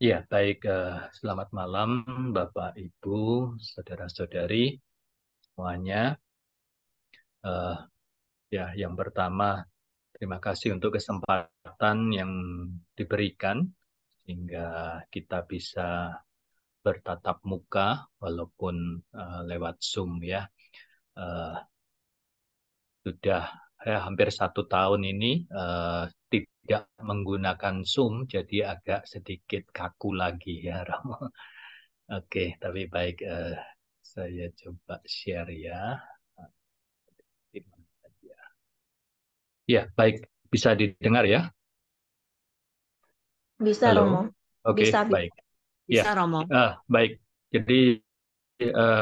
Ya, baik. Selamat malam, Bapak, Ibu, saudara-saudari semuanya. Eh, ya, yang pertama, terima kasih untuk kesempatan yang diberikan sehingga kita bisa bertatap muka walaupun lewat Zoom ya. Eh, sudah hampir 1 tahun ini tidak menggunakan Zoom, jadi agak sedikit kaku lagi ya, Romo. Oke, tapi baik. Saya coba share ya. Di mana tadi ya? Ya, baik. Bisa didengar ya? Bisa, Halo? Romo. Oke, Bisa, bisa. baik. Ya, Bisa, Romo. baik. Jadi,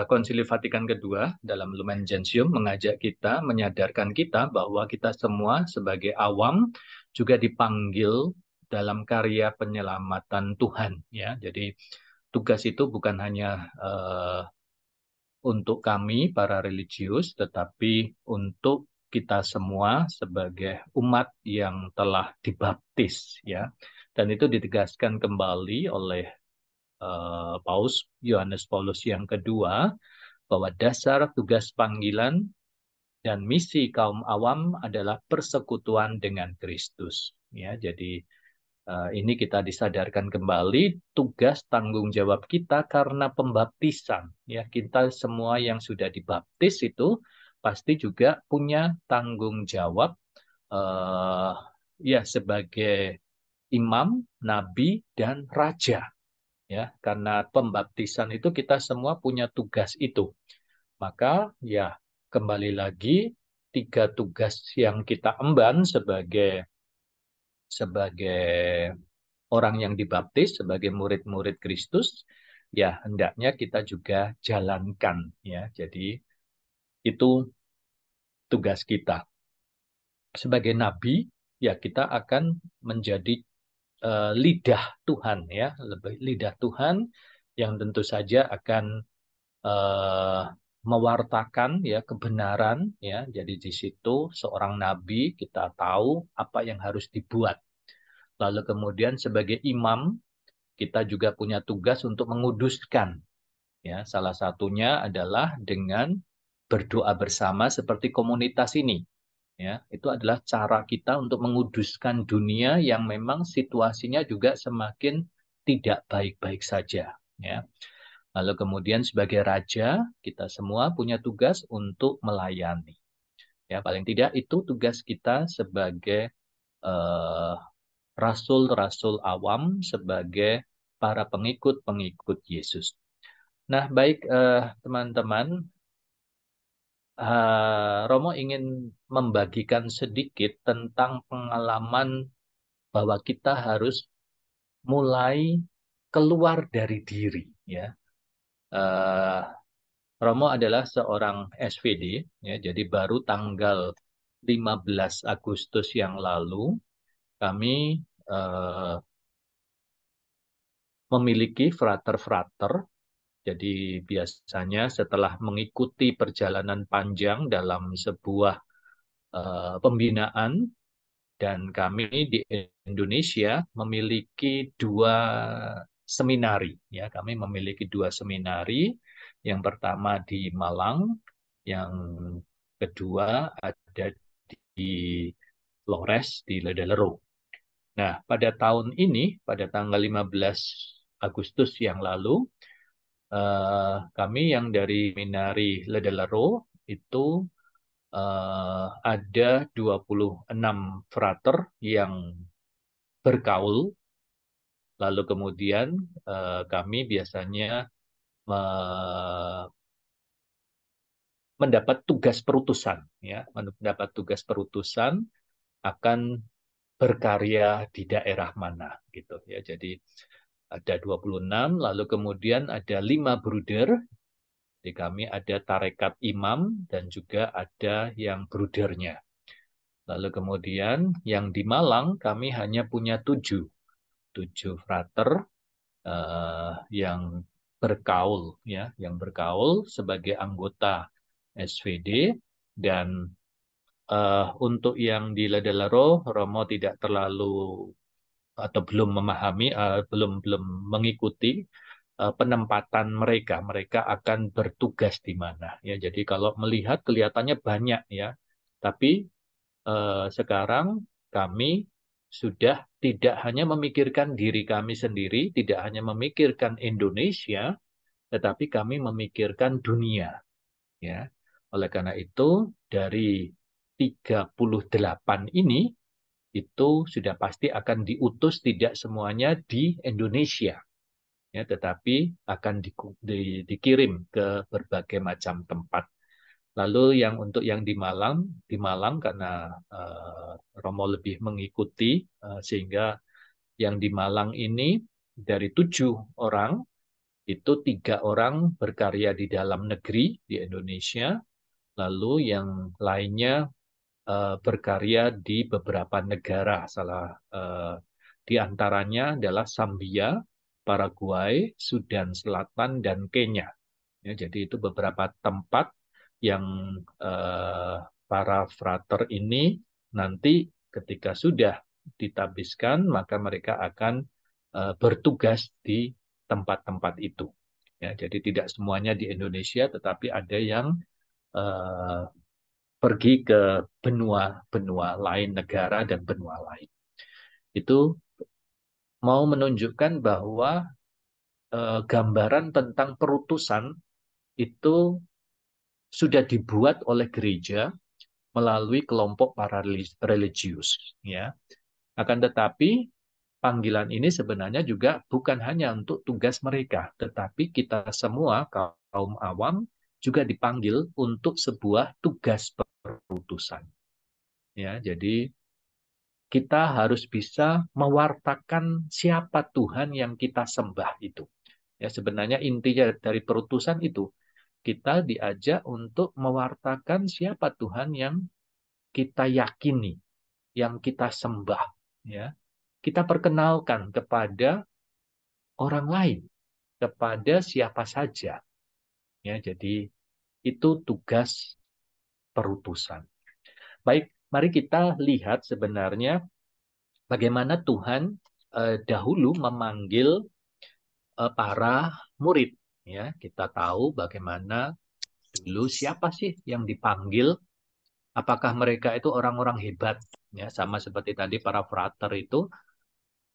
Konsili Vatikan kedua dalam Lumen Gentium mengajak kita, menyadarkan kita bahwa kita semua sebagai awam juga dipanggil dalam karya penyelamatan Tuhan. Ya, jadi tugas itu bukan hanya untuk kami para religius, tetapi untuk kita semua sebagai umat yang telah dibaptis, ya. Dan itu ditegaskan kembali oleh Paus Yohanes Paulus yang kedua bahwa dasar tugas panggilan dan misi kaum awam adalah persekutuan dengan Kristus. Ya, jadi ini kita disadarkan kembali tugas tanggung jawab kita karena pembaptisan. Ya, kita semua yang sudah dibaptis itu pasti juga punya tanggung jawab eh, ya sebagai imam, nabi dan raja. Ya, karena pembaptisan itu kita semua punya tugas itu. Maka ya kembali lagi tiga tugas yang kita emban sebagai orang yang dibaptis sebagai murid-murid Kristus, ya hendaknya kita juga jalankan, ya. Jadi itu tugas kita. Sebagai nabi, ya kita akan menjadi lidah Tuhan, ya, lebih lidah Tuhan yang tentu saja akan eh, mewartakan ya kebenaran, ya. Jadi di situ seorang nabi kita tahu apa yang harus dibuat. Lalu kemudian sebagai imam kita juga punya tugas untuk menguduskan. Ya, salah satunya adalah dengan berdoa bersama seperti komunitas ini. Ya, itu adalah cara kita untuk menguduskan dunia yang memang situasinya juga semakin tidak baik-baik saja. Ya. Lalu kemudian sebagai raja, kita semua punya tugas untuk melayani. Ya, paling tidak itu tugas kita sebagai eh, rasul-rasul awam, sebagai para pengikut-pengikut Yesus. Nah, baik teman-teman, Romo ingin membagikan sedikit tentang pengalaman bahwa kita harus mulai keluar dari diri. Ya, Eh, Romo adalah seorang SVD, ya, jadi baru tanggal 15 Agustus yang lalu kami eh, memiliki frater-frater. Jadi biasanya setelah mengikuti perjalanan panjang dalam sebuah pembinaan, dan kami di Indonesia memiliki dua seminari. Ya, kami memiliki dua seminari. Yang pertama di Malang, yang kedua ada di Flores di Ledalero. Nah, pada tahun ini, pada tanggal 15 Agustus yang lalu, kami yang dari Minari Ledalero itu ada 26 frater yang bergaul. Lalu kemudian kami biasanya mendapat tugas perutusan, ya, mendapat tugas perutusan akan berkarya di daerah mana, gitu ya. Jadi ada 26, lalu kemudian ada 5 bruder. Di kami ada tarekat imam dan juga ada yang brudernya. Lalu kemudian yang di Malang kami hanya punya 7 frater yang bergaul, ya, yang bergaul sebagai anggota SVD. Dan untuk yang di Ledalero, Romo tidak terlalu atau belum memahami, belum belum mengikuti penempatan mereka. Mereka akan bertugas di mana. Ya, jadi kalau melihat kelihatannya banyak ya, tapi sekarang kami sudah tidak hanya memikirkan diri kami sendiri, tidak hanya memikirkan Indonesia, tetapi kami memikirkan dunia. Ya, oleh karena itu dari 38 ini itu sudah pasti akan diutus tidak semuanya di Indonesia, ya, tetapi akan dikirim ke berbagai macam tempat. Lalu yang untuk yang di Malang karena Romo lebih mengikuti, sehingga yang di Malang ini dari 7 orang itu 3 orang berkarya di dalam negeri di Indonesia, lalu yang lainnya berkarya di beberapa negara. Salah di antaranya adalah Zambia, Paraguay, Sudan Selatan, dan Kenya. Ya, jadi itu beberapa tempat yang eh, para frater ini nanti ketika sudah ditabiskan, maka mereka akan bertugas di tempat-tempat itu. Ya, jadi tidak semuanya di Indonesia, tetapi ada yang eh, pergi ke benua-benua lain, negara dan benua lain. Itu mau menunjukkan bahwa gambaran tentang perutusan itu sudah dibuat oleh gereja melalui kelompok para religius, ya. Akan tetapi panggilan ini sebenarnya juga bukan hanya untuk tugas mereka, tetapi kita semua kaum awam juga dipanggil untuk sebuah tugas perutusan. Ya, jadi kita harus bisa mewartakan siapa Tuhan yang kita sembah itu. Ya, sebenarnya intinya dari perutusan itu, kita diajak untuk mewartakan siapa Tuhan yang kita yakini, yang kita sembah. Ya, kita perkenalkan kepada orang lain, kepada siapa saja. Ya, jadi itu tugas perutusan. Baik, mari kita lihat sebenarnya bagaimana Tuhan dahulu memanggil para murid. Ya, kita tahu bagaimana dulu siapa sih yang dipanggil, apakah mereka itu orang-orang hebat, ya, sama seperti tadi para frater itu,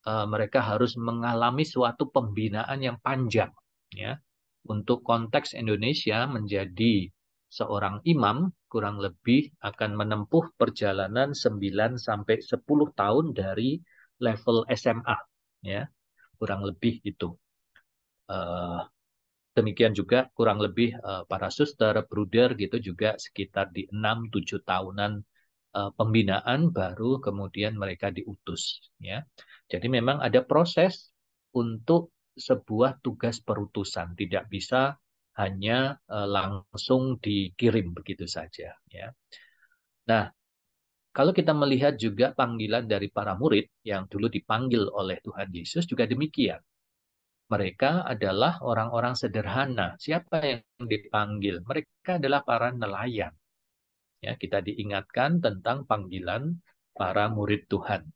mereka harus mengalami suatu pembinaan yang panjang, ya. Untuk konteks Indonesia menjadi seorang imam kurang lebih akan menempuh perjalanan 9 sampai 10 tahun dari level SMA, ya, kurang lebih itu. Eh, Demikian juga kurang lebih para suster, bruder gitu juga sekitar di 6-7 tahunan pembinaan baru kemudian mereka diutus, ya. Jadi memang ada proses untuk sebuah tugas perutusan, tidak bisa hanya langsung dikirim begitu saja, ya. Nah, kalau kita melihat juga panggilan dari para murid yang dulu dipanggil oleh Tuhan Yesus juga demikian. Mereka adalah orang-orang sederhana. Siapa yang dipanggil? Mereka adalah para nelayan. Ya, kita diingatkan tentang panggilan para murid Tuhan.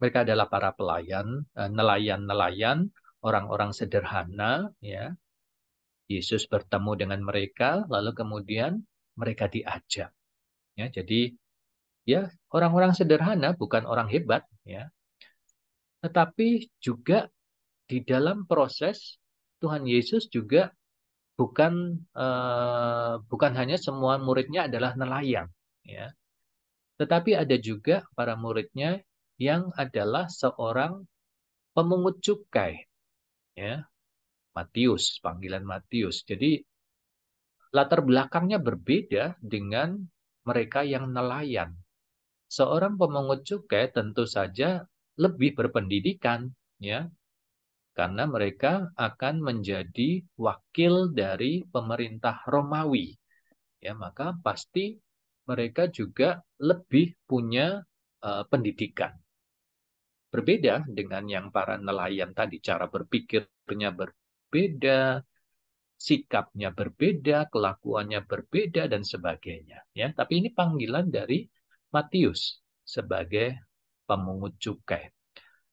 Mereka adalah para pelayan, nelayan-nelayan, orang-orang sederhana. Ya, Yesus bertemu dengan mereka, lalu kemudian mereka diajak. Ya, jadi ya orang-orang sederhana, bukan orang hebat. Ya, tetapi juga di dalam proses Tuhan Yesus juga bukan hanya semua muridnya adalah nelayan, ya, tetapi ada juga para muridnya yang adalah seorang pemungut cukai, ya, Matius, panggilan Matius. Jadi latar belakangnya berbeda dengan mereka yang nelayan. Seorang pemungut cukai tentu saja lebih berpendidikan, ya, karena mereka akan menjadi wakil dari pemerintah Romawi. Ya, maka pasti mereka juga lebih punya pendidikan. Berbeda dengan yang para nelayan tadi, cara berpikirnya berbeda, sikapnya berbeda, kelakuannya berbeda dan sebagainya. Ya, tapi ini panggilan dari Matius sebagai pemungut cukai.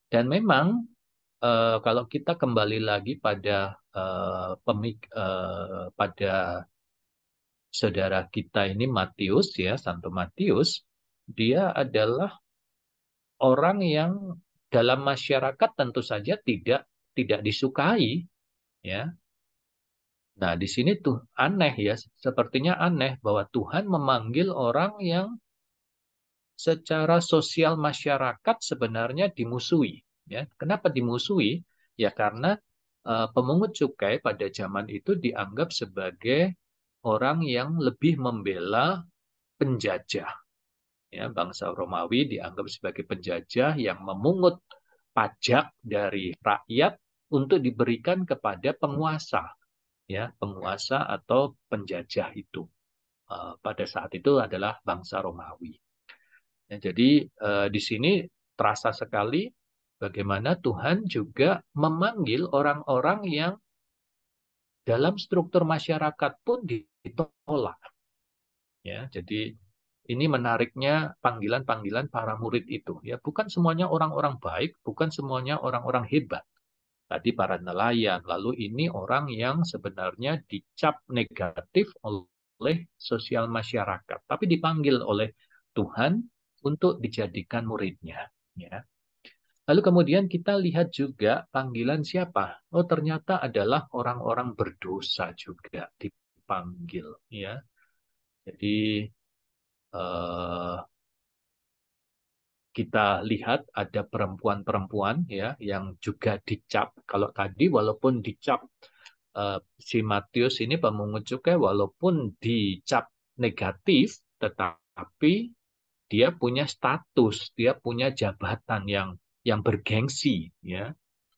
Dan memang kalau kita kembali lagi pada pada saudara kita ini Matius ya, Santo Matius, dia adalah orang yang dalam masyarakat tentu saja tidak disukai ya. Nah, di sini tuh aneh ya, sepertinya aneh bahwa Tuhan memanggil orang yang secara sosial masyarakat sebenarnya dimusuhi ya. Kenapa dimusuhi? Ya karena pemungut cukai pada zaman itu dianggap sebagai orang yang lebih membela penjajah. Ya, bangsa Romawi dianggap sebagai penjajah yang memungut pajak dari rakyat untuk diberikan kepada penguasa, ya, penguasa atau penjajah itu. Pada saat itu adalah bangsa Romawi. Ya, jadi di sini terasa sekali bagaimana Tuhan juga memanggil orang-orang yang dalam struktur masyarakat pun ditolak. Ya, jadi ini menariknya panggilan-panggilan para murid itu. Ya, bukan semuanya orang-orang baik, bukan semuanya orang-orang hebat. Tadi para nelayan, lalu ini orang yang sebenarnya dicap negatif oleh sosial masyarakat, tapi dipanggil oleh Tuhan untuk dijadikan muridnya. Ya. Lalu kemudian kita lihat juga panggilan siapa? Oh, ternyata adalah orang-orang berdosa juga dipanggil. Ya. Jadi eh, kita lihat ada perempuan-perempuan ya yang juga dicap. Kalau tadi walaupun dicap si Matius ini pemungut cukai walaupun dicap negatif, tetapi dia punya status, dia punya jabatan yang bergengsi ya.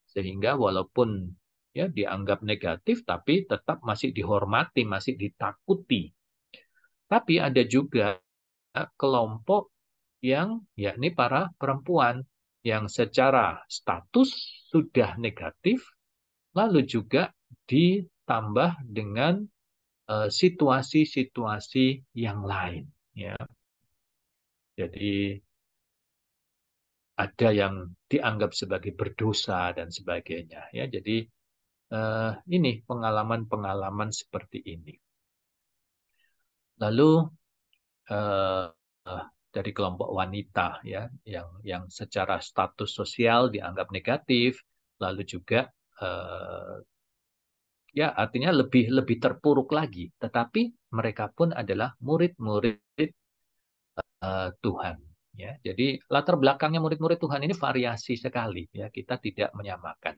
Sehingga walaupun ya dianggap negatif tapi tetap masih dihormati, masih ditakuti. Tapi ada juga kelompok yang yakni para perempuan yang secara status sudah negatif, lalu juga ditambah dengan situasi-situasi yang lain. Ya. Jadi ada yang dianggap sebagai berdosa dan sebagainya. Ya, jadi ini pengalaman-pengalaman seperti ini. Lalu eh, dari kelompok wanita ya yang secara status sosial dianggap negatif, lalu juga eh, ya artinya lebih lebih terpuruk lagi. Tetapi mereka pun adalah murid-murid Tuhan. Ya, jadi latar belakangnya murid-murid Tuhan ini variasi sekali. Ya, kita tidak menyamakan.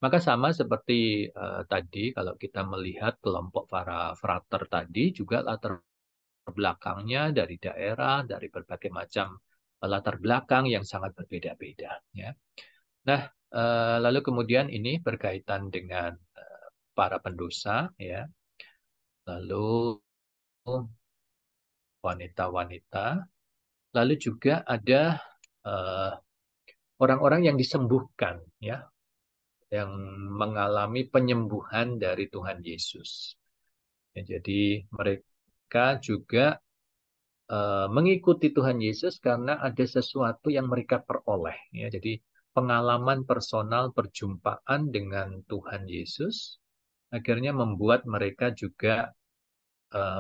Maka sama seperti tadi kalau kita melihat kelompok para frater tadi juga latar belakangnya dari daerah, dari berbagai macam latar belakang yang sangat berbeda-beda. Ya. Nah, lalu kemudian ini berkaitan dengan para pendosa, ya. Lalu wanita-wanita, lalu juga ada eh, orang-orang yang disembuhkan, ya, yang mengalami penyembuhan dari Tuhan Yesus. Ya, jadi mereka juga mengikuti Tuhan Yesus karena ada sesuatu yang mereka peroleh. Ya, jadi pengalaman personal perjumpaan dengan Tuhan Yesus akhirnya membuat mereka juga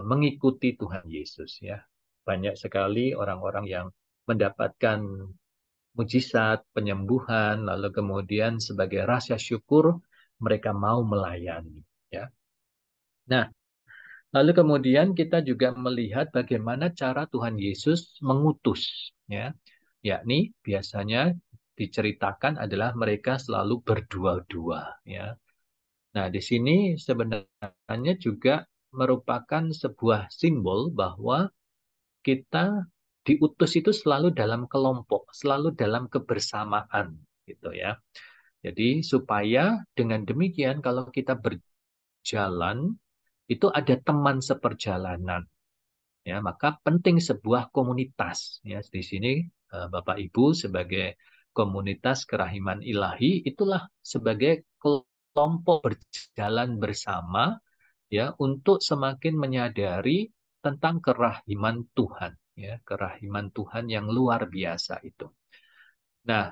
mengikuti Tuhan Yesus. Ya, banyak sekali orang-orang yang mendapatkan mujizat, penyembuhan, lalu kemudian sebagai rasa syukur mereka mau melayani. Ya, nah. Lalu kemudian kita juga melihat bagaimana cara Tuhan Yesus mengutus, ya, yakni biasanya diceritakan adalah mereka selalu berdua-dua, ya. Nah, di sini sebenarnya juga merupakan sebuah simbol bahwa kita diutus itu selalu dalam kelompok, selalu dalam kebersamaan, gitu ya. Jadi supaya dengan demikian kalau kita berjalan itu ada teman seperjalanan. Ya, maka penting sebuah komunitas. Ya, di sini Bapak Ibu sebagai komunitas kerahiman ilahi itulah sebagai kelompok berjalan bersama ya untuk semakin menyadari tentang kerahiman Tuhan, ya, kerahiman Tuhan yang luar biasa itu. Nah,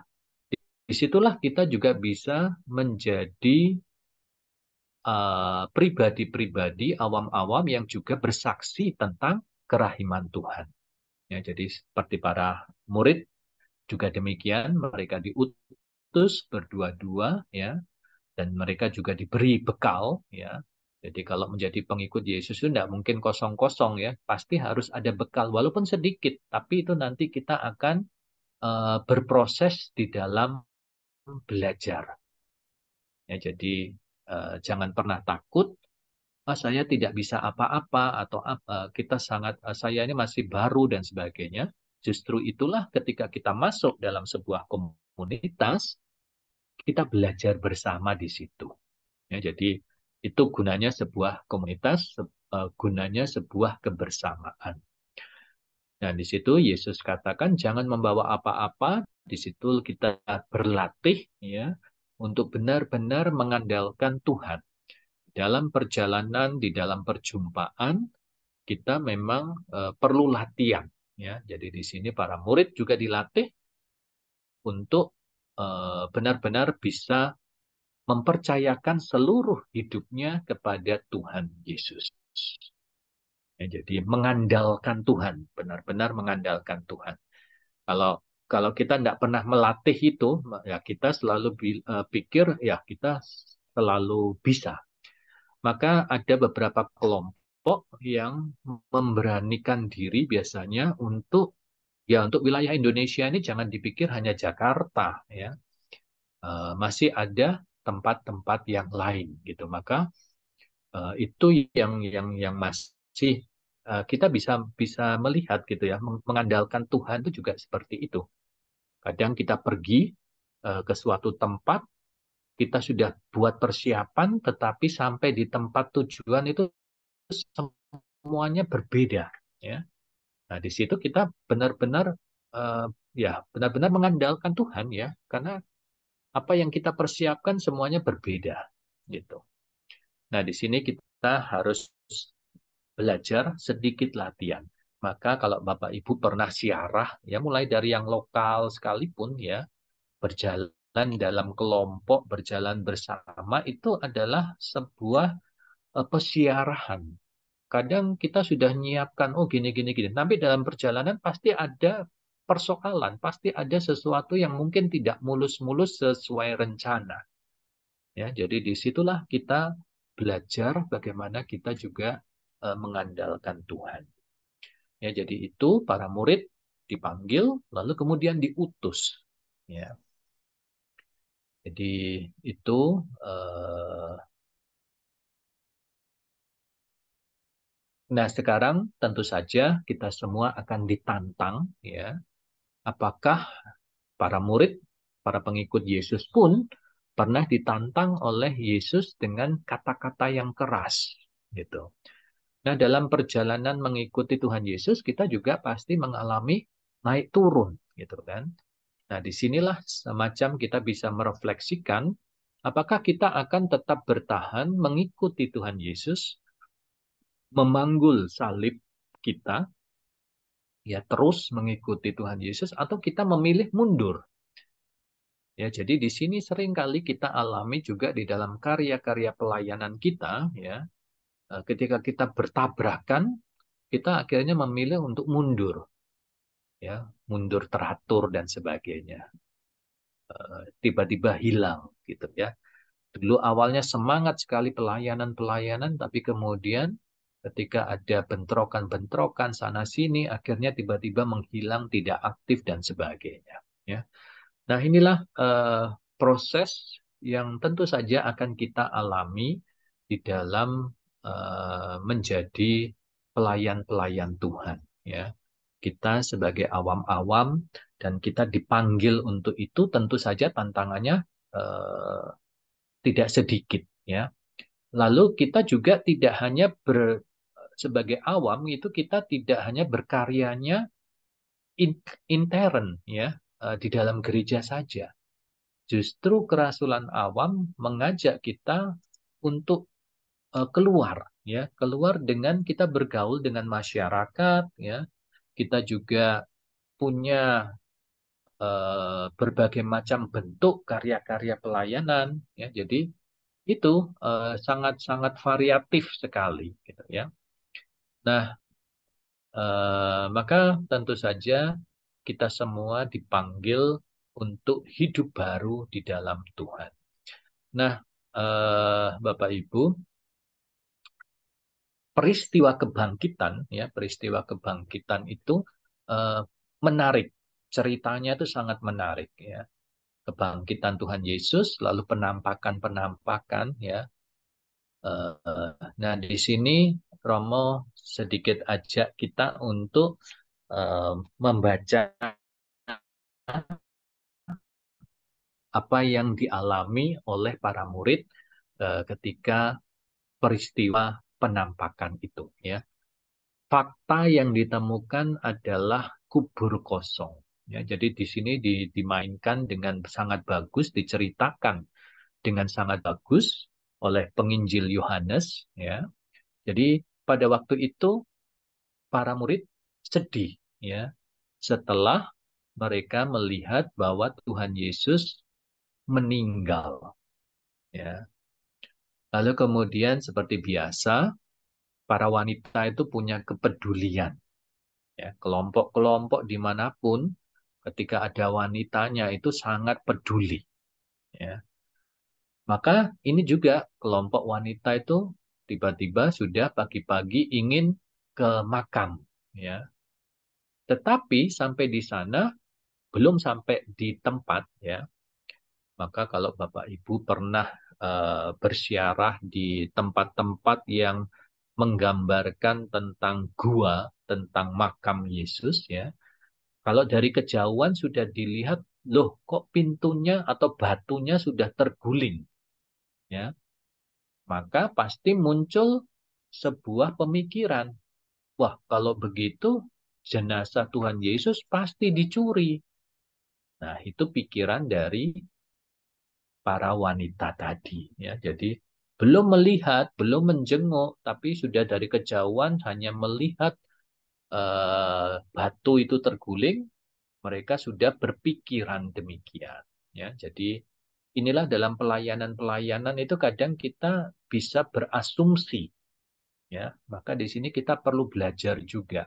disitulah kita juga bisa menjadi pribadi-pribadi awam-awam yang juga bersaksi tentang kerahiman Tuhan. Ya, jadi seperti para murid juga demikian, mereka diutus berdua-dua, ya, dan mereka juga diberi bekal, ya. Jadi kalau menjadi pengikut Yesus itu tidak mungkin kosong-kosong, ya, pasti harus ada bekal, walaupun sedikit, tapi itu nanti kita akan berproses di dalam belajar. Ya, jadi jangan pernah takut. Saya tidak bisa apa-apa atau kita sangat saya ini masih baru dan sebagainya. Justru itulah ketika kita masuk dalam sebuah komunitas, kita belajar bersama di situ. Ya, jadi itu gunanya sebuah komunitas, gunanya sebuah kebersamaan. Nah, di situ Yesus katakan jangan membawa apa-apa. Di situ kita berlatih, ya, untuk benar-benar mengandalkan Tuhan. Dalam perjalanan, di dalam perjumpaan, kita memang perlu latihan, ya. Jadi di sini para murid juga dilatih untuk benar-benar bisa mempercayakan seluruh hidupnya kepada Tuhan Yesus. Ya, jadi mengandalkan Tuhan, benar-benar mengandalkan Tuhan. Kalau kalau kita tidak pernah melatih itu, ya kita selalu pikir ya kita selalu bisa. Maka ada beberapa kelompok yang memberanikan diri biasanya untuk wilayah Indonesia ini jangan dipikir hanya Jakarta, ya. Masih ada tempat-tempat yang lain gitu. Maka itu yang masih kita bisa bisa melihat gitu ya, mengandalkan Tuhan itu juga seperti itu. Kadang kita pergi ke suatu tempat, kita sudah buat persiapan, tetapi sampai di tempat tujuan itu semuanya berbeda, ya. Nah, di situ kita benar-benar ya benar-benar mengandalkan Tuhan, ya, karena apa yang kita persiapkan semuanya berbeda gitu. Nah, di sini kita harus belajar sedikit latihan. Maka kalau Bapak Ibu pernah siarah, ya mulai dari yang lokal sekalipun, ya, berjalan dalam kelompok, berjalan bersama itu adalah sebuah pesiarahan. Kadang kita sudah menyiapkan, oh gini, gini, gini. Tapi dalam perjalanan pasti ada persoalan, pasti ada sesuatu yang mungkin tidak mulus-mulus sesuai rencana. Ya, jadi disitulah kita belajar bagaimana kita juga mengandalkan Tuhan. Ya, jadi itu para murid dipanggil, lalu kemudian diutus. Ya, jadi itu nah sekarang tentu saja kita semua akan ditantang, ya. Apakah para murid, para pengikut Yesus pun pernah ditantang oleh Yesus dengan kata-kata yang keras, gitu. Nah, dalam perjalanan mengikuti Tuhan Yesus, kita juga pasti mengalami naik turun, gitu kan. Nah, disinilah semacam kita bisa merefleksikan apakah kita akan tetap bertahan mengikuti Tuhan Yesus, memanggul salib kita, ya terus mengikuti Tuhan Yesus, atau kita memilih mundur. Ya, jadi di sini seringkali kita alami juga di dalam karya-karya pelayanan kita, ya, ketika kita bertabrakan, kita akhirnya memilih untuk mundur, ya, mundur teratur dan sebagainya. Tiba-tiba hilang, gitu ya. Dulu awalnya semangat sekali pelayanan-pelayanan, tapi kemudian ketika ada bentrokan-bentrokan sana sini, akhirnya tiba-tiba menghilang, tidak aktif dan sebagainya. Ya. Nah, inilah proses yang tentu saja akan kita alami di dalam menjadi pelayan-pelayan Tuhan. Ya, kita sebagai awam-awam dan kita dipanggil untuk itu, tentu saja tantangannya eh, tidak sedikit. Ya, lalu kita juga tidak hanya sebagai awam itu kita tidak hanya berkaryanya intern, ya, di dalam gereja saja. Justru kerasulan awam mengajak kita untuk keluar, ya, keluar dengan kita bergaul dengan masyarakat, ya. Kita juga punya berbagai macam bentuk karya-karya pelayanan, ya. Jadi itu sangat-sangat variatif sekali, gitu ya. Nah, maka tentu saja kita semua dipanggil untuk hidup baru di dalam Tuhan. Nah, Bapak Ibu, peristiwa kebangkitan itu eh, menarik. Ceritanya itu sangat menarik, ya. Kebangkitan Tuhan Yesus, lalu penampakan-penampakan, ya. Nah, di sini Romo sedikit ajak kita untuk eh, membaca apa yang dialami oleh para murid ketika peristiwa penampakan itu, ya. Fakta yang ditemukan adalah kubur kosong. Ya, jadi di sini dimainkan dengan sangat bagus, diceritakan dengan sangat bagus oleh penginjil Yohanes. Ya, jadi pada waktu itu para murid sedih, ya, setelah mereka melihat bahwa Tuhan Yesus meninggal. Ya, lalu kemudian seperti biasa, para wanita itu punya kepedulian. Ya, kelompok-kelompok dimanapun, ketika ada wanitanya itu sangat peduli. Ya. Maka ini juga kelompok wanita itu tiba-tiba sudah pagi-pagi ingin ke makam. Ya. Tetapi sampai di sana, belum sampai di tempat. Ya. Maka kalau Bapak Ibu pernah bersiarah di tempat-tempat yang menggambarkan tentang gua, tentang makam Yesus, ya. Kalau dari kejauhan sudah dilihat, loh kok pintunya atau batunya sudah terguling, ya. Maka pasti muncul sebuah pemikiran, wah kalau begitu jenazah Tuhan Yesus pasti dicuri. Nah, itu pikiran dari para wanita tadi, ya. Jadi belum melihat, belum menjenguk, tapi sudah dari kejauhan hanya melihat batu itu terguling, mereka sudah berpikiran demikian, ya. Jadi inilah dalam pelayanan-pelayanan itu kadang kita bisa berasumsi, ya. Maka di sini kita perlu belajar juga,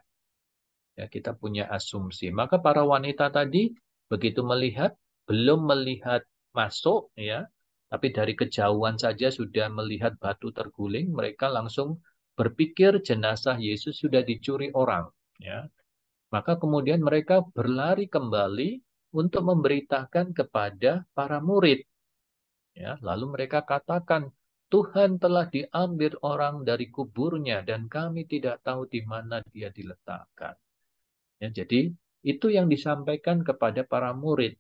ya. Kita punya asumsi. Maka para wanita tadi begitu melihat, belum melihat masuk, ya, tapi dari kejauhan saja sudah melihat batu terguling, mereka langsung berpikir jenazah Yesus sudah dicuri orang, ya. Maka kemudian mereka berlari kembali untuk memberitakan kepada para murid. Ya, lalu mereka katakan, Tuhan telah diambil orang dari kuburnya dan kami tidak tahu di mana dia diletakkan. Ya, jadi itu yang disampaikan kepada para murid.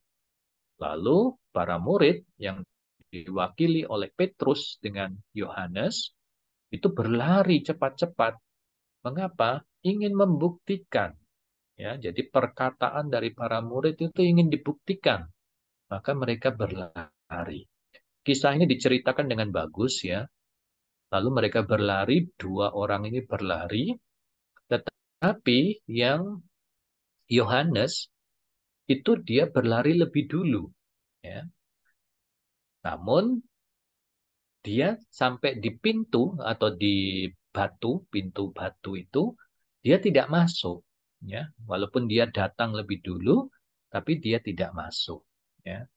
Lalu para murid yang diwakili oleh Petrus dengan Yohanes itu berlari cepat-cepat. Mengapa? Ingin membuktikan. Ya, jadi perkataan dari para murid itu ingin dibuktikan, maka mereka berlari. Kisah ini diceritakan dengan bagus, ya. Lalu mereka berlari, dua orang ini berlari, tetapi yang Yohanes itu dia berlari lebih dulu, ya. Namun dia sampai di pintu atau di pintu batu itu dia tidak masuk, ya. Walaupun dia datang lebih dulu, tapi dia tidak masuk, ya.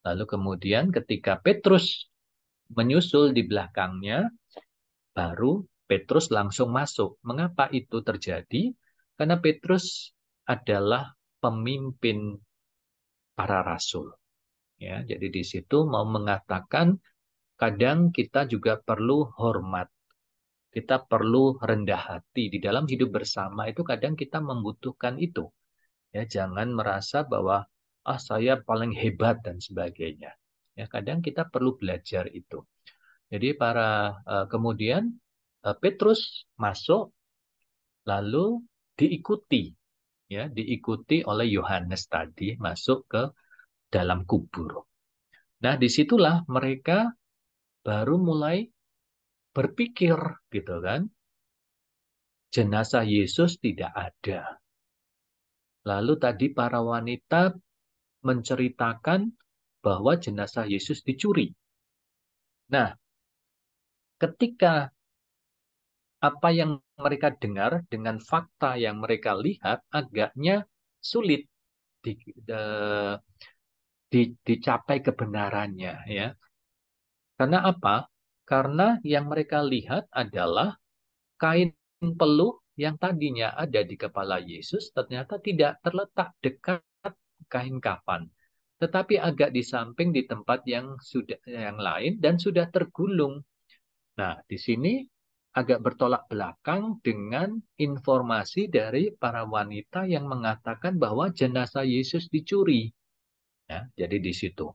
Lalu kemudian ketika Petrus menyusul di belakangnya, baru Petrus langsung masuk. Mengapa itu terjadi? Karena Petrus adalah pemimpin para rasul. Ya, jadi di situ mau mengatakan kadang kita juga perlu hormat. Kita perlu rendah hati. Di dalam hidup bersama itu kadang kita membutuhkan itu. Ya, jangan merasa bahwa saya paling hebat dan sebagainya. Ya, kadang kita perlu belajar itu. Jadi kemudian Petrus masuk lalu diikuti, ya, diikuti oleh Yohanes tadi masuk ke dalam kubur. Nah, disitulah mereka baru mulai berpikir, gitu kan, jenazah Yesus tidak ada. Lalu tadi para wanita menceritakan bahwa jenazah Yesus dicuri. Nah, ketika apa yang mereka dengar dengan fakta yang mereka lihat agaknya sulit di, eh, dicapai kebenarannya, ya. Karena apa? Karena yang mereka lihat adalah kain peluh yang tadinya ada di kepala Yesus ternyata tidak terletak dekat kain kafan, tetapi agak di samping di tempat yang lain dan sudah tergulung. Nah, di sini agak bertolak belakang dengan informasi dari para wanita yang mengatakan bahwa jenazah Yesus dicuri. Ya, jadi di situ.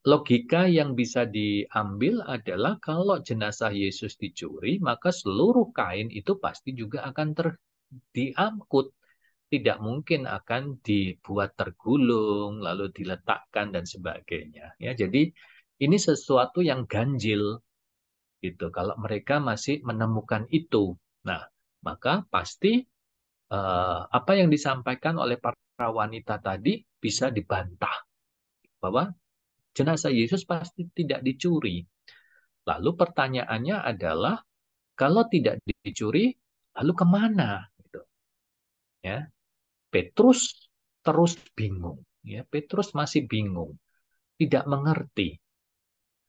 Logika yang bisa diambil adalah kalau jenazah Yesus dicuri, maka seluruh kain itu pasti juga akan diangkut. Tidak mungkin akan dibuat tergulung, lalu diletakkan dan sebagainya. Ya, jadi ini sesuatu yang ganjil gitu. Kalau mereka masih menemukan itu, nah maka pasti apa yang disampaikan oleh para wanita tadi bisa dibantah bahwa jenazah Yesus pasti tidak dicuri. Lalu pertanyaannya adalah, kalau tidak dicuri, lalu kemana? Gitu, ya. Petrus terus bingung. Ya, Petrus masih bingung, tidak mengerti.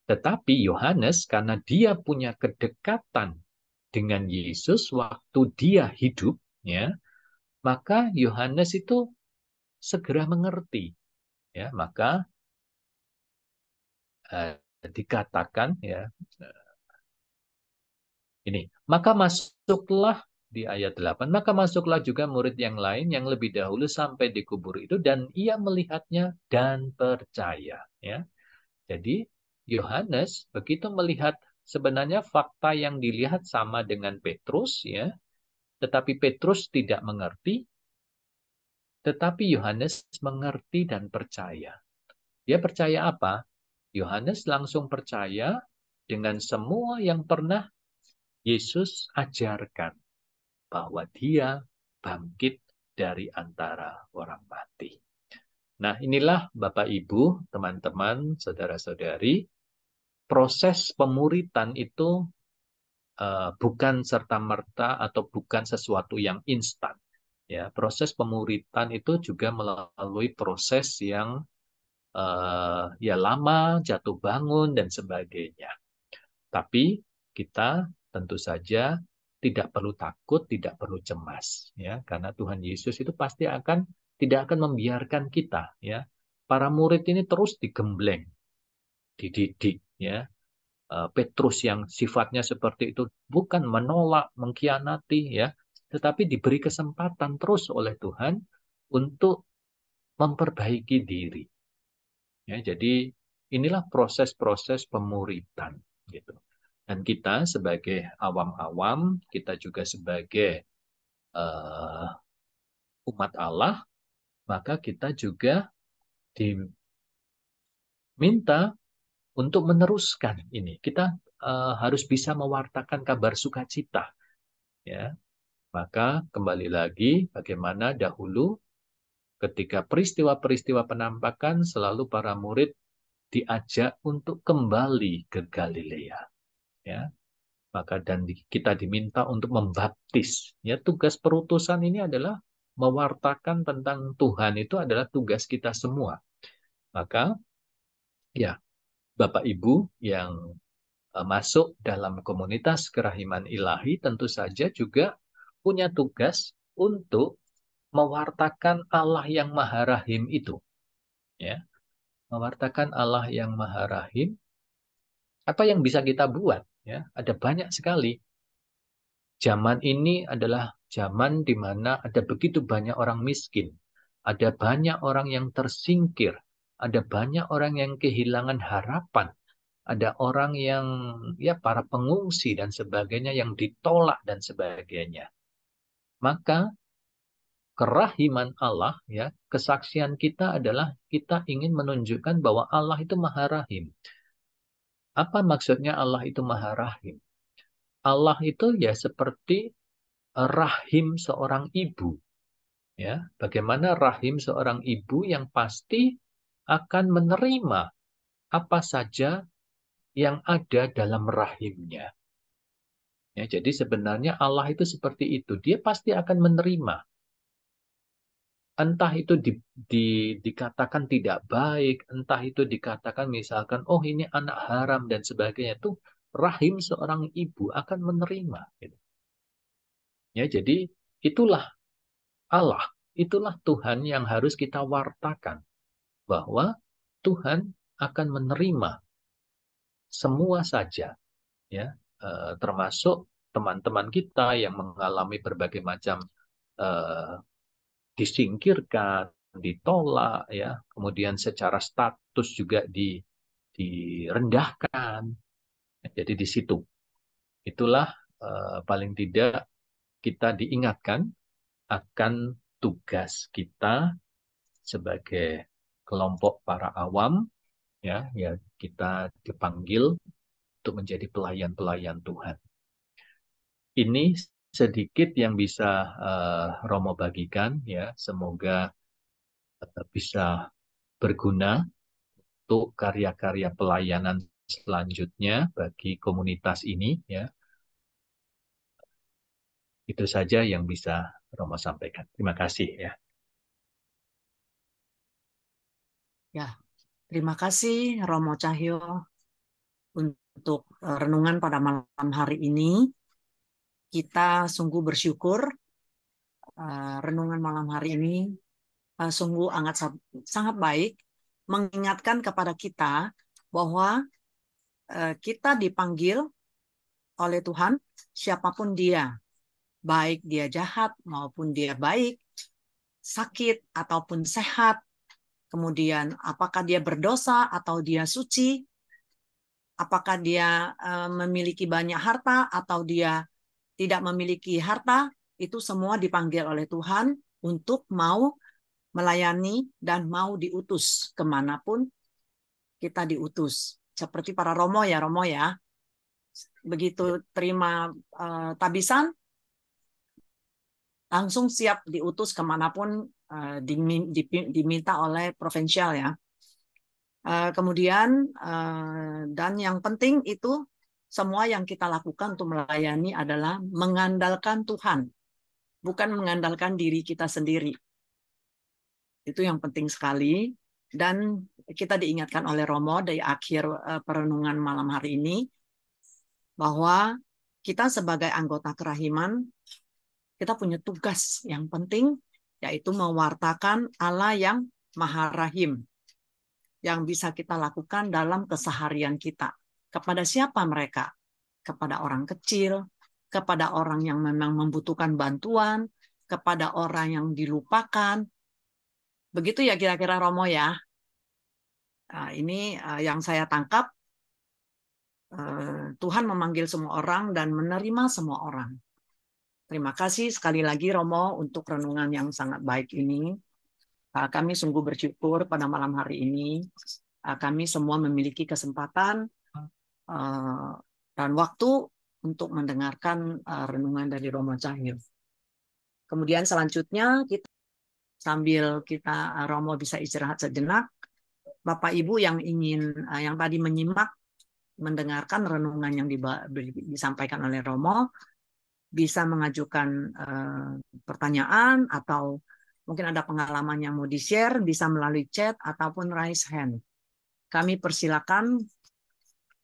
Tetapi Yohanes, karena dia punya kedekatan dengan Yesus waktu dia hidup, ya, maka Yohanes itu segera mengerti. Ya, maka dikatakan, ya, ini, maka masuklah di ayat 8, maka masuklah juga murid yang lain yang lebih dahulu sampai di kubur itu dan ia melihatnya dan percaya. Ya. Jadi Yohanes begitu melihat sebenarnya fakta yang dilihat sama dengan Petrus, ya, tetapi Petrus tidak mengerti, tetapi Yohanes mengerti dan percaya. Dia percaya apa? Yohanes langsung percaya dengan semua yang pernah Yesus ajarkan, bahwa dia bangkit dari antara orang mati. Nah, inilah Bapak Ibu, teman-teman, saudara-saudari, proses pemuritan itu bukan serta-merta atau bukan sesuatu yang instan. Ya, proses pemuritan itu juga melalui proses yang ya lama, jatuh bangun dan sebagainya. Tapi kita tentu saja tidak perlu takut, tidak perlu cemas, ya, karena Tuhan Yesus itu pasti tidak akan membiarkan kita, ya. Para murid ini terus digembleng, dididik, ya. Petrus yang sifatnya seperti itu bukan menolak, mengkhianati, ya, tetapi diberi kesempatan terus oleh Tuhan untuk memperbaiki diri. Ya, jadi inilah proses-proses pemuritan, gitu. Dan kita sebagai awam-awam, kita juga sebagai uh, umat Allah, maka kita juga diminta untuk meneruskan ini. Kita harus bisa mewartakan kabar sukacita, ya. Maka kembali lagi bagaimana dahulu ketika peristiwa-peristiwa penampakan selalu para murid diajak untuk kembali ke Galilea, ya. Maka kita diminta untuk membaptis. Ya, tugas perutusan ini adalah mewartakan tentang Tuhan, itu adalah tugas kita semua. Maka ya, Bapak Ibu yang masuk dalam komunitas kerahiman ilahi tentu saja juga punya tugas untuk mewartakan Allah yang Maha Rahim itu. Ya, mewartakan Allah yang Maha Rahim. Apa yang bisa kita buat? Ya, ada banyak sekali. Zaman ini adalah zaman di mana ada begitu banyak orang miskin, ada banyak orang yang tersingkir, ada banyak orang yang kehilangan harapan, ada orang yang, ya, para pengungsi dan sebagainya yang ditolak dan sebagainya. Maka kerahiman Allah, ya, kesaksian kita adalah kita ingin menunjukkan bahwa Allah itu Maha Rahim. Apa maksudnya Allah itu Maha Rahim? Allah itu ya seperti rahim seorang ibu. Ya, bagaimana rahim seorang ibu yang pasti akan menerima apa saja yang ada dalam rahimnya. Ya, jadi sebenarnya Allah itu seperti itu. Dia pasti akan menerima. Entah itu dikatakan tidak baik, entah itu dikatakan misalkan, oh ini anak haram dan sebagainya. Itu rahim seorang ibu akan menerima. Gitu. Ya, jadi itulah Allah. Itulah Tuhan yang harus kita wartakan. Bahwa Tuhan akan menerima semua saja. Ya, termasuk teman-teman kita yang mengalami berbagai macam eh, disingkirkan, ditolak, ya, kemudian secara status juga direndahkan. Jadi di situ, itulah paling tidak kita diingatkan akan tugas kita sebagai kelompok para awam, ya, ya kita dipanggil untuk menjadi pelayan-pelayan Tuhan. Ini sedikit yang bisa Romo bagikan, ya, semoga bisa berguna untuk karya-karya pelayanan selanjutnya bagi komunitas ini, ya. Itu saja yang bisa Romo sampaikan. Terima kasih, ya. Ya, terima kasih Romo Cahyo untuk renungan pada malam hari ini. Kita sungguh bersyukur renungan malam hari ini sungguh sangat baik mengingatkan kepada kita bahwa kita dipanggil oleh Tuhan siapapun dia, baik dia jahat maupun dia baik, sakit ataupun sehat, kemudian apakah dia berdosa atau dia suci, apakah dia memiliki banyak harta atau dia tidak memiliki harta, itu semua dipanggil oleh Tuhan untuk mau melayani dan mau diutus kemanapun kita diutus. Seperti para Romo ya, begitu terima tabisan, langsung siap diutus kemanapun diminta oleh provinsial ya. Kemudian dan yang penting itu semua yang kita lakukan untuk melayani adalah mengandalkan Tuhan, bukan mengandalkan diri kita sendiri. Itu yang penting sekali. Dan kita diingatkan oleh Romo dari akhir perenungan malam hari ini bahwa kita sebagai anggota kerahiman kita punya tugas yang penting, yaitu mewartakan Allah yang Maha Rahim yang bisa kita lakukan dalam keseharian kita. Kepada siapa mereka? Kepada orang kecil, kepada orang yang memang membutuhkan bantuan, kepada orang yang dilupakan. Begitu ya kira-kira Romo ya. Nah, ini yang saya tangkap, Tuhan memanggil semua orang dan menerima semua orang. Terima kasih sekali lagi Romo untuk renungan yang sangat baik ini. Kami sungguh bersyukur pada malam hari ini. Kami semua memiliki kesempatan dan waktu untuk mendengarkan renungan dari Romo Cahyo. Kemudian selanjutnya kita sambil Romo bisa istirahat sejenak, Bapak Ibu yang yang tadi menyimak mendengarkan renungan yang disampaikan oleh Romo bisa mengajukan pertanyaan atau mungkin ada pengalaman yang mau di-share bisa melalui chat ataupun raise hand. Kami persilakan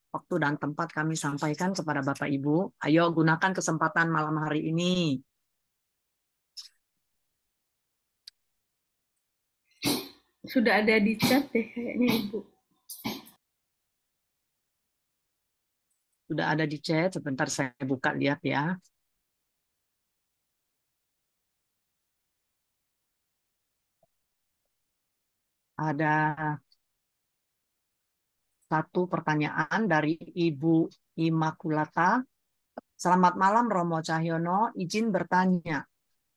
waktu dan tempat kami sampaikan kepada Bapak Ibu. Ayo gunakan kesempatan malam hari ini. Sudah ada di chat deh kayaknya Ibu. Sudah ada di chat, sebentar saya buka lihat ya. Ada satu pertanyaan dari Ibu Imakulata. Selamat malam Romo Cahyono, izin bertanya.